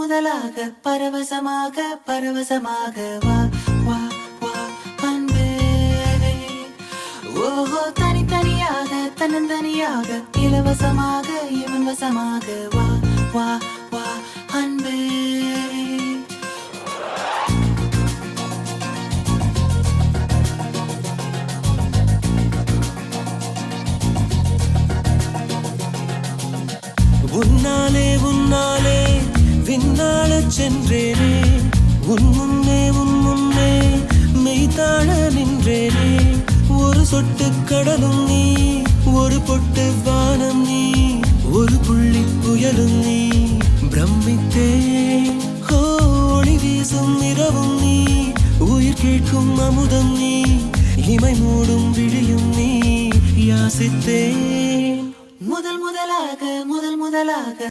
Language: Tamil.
முதலாக பரவசமாக வா வா வா அன்பே. ஓஹோ தனித்தனியாக தன்னந்தனியாக இலவசமாக இவன் வசமாக வா வா வா அன்பே. உன்னாலே விண்ணாளச் சென்றேனே, உன் முன்னே மெய்தாழ நின்றேனே. ஒரு சொட்டு கடலும் நீ, ஒரு பொட்டு வானம் நீ, ஒரு புள்ளி புயலும் நீ. பிரமித்தேன் ஒளி வீசும் இரவும் நீ, உயிர் கேட்கும் அமுதம் நீ, இமை மூடும் விழியும் நீ. யாசித்தேன் முதலாக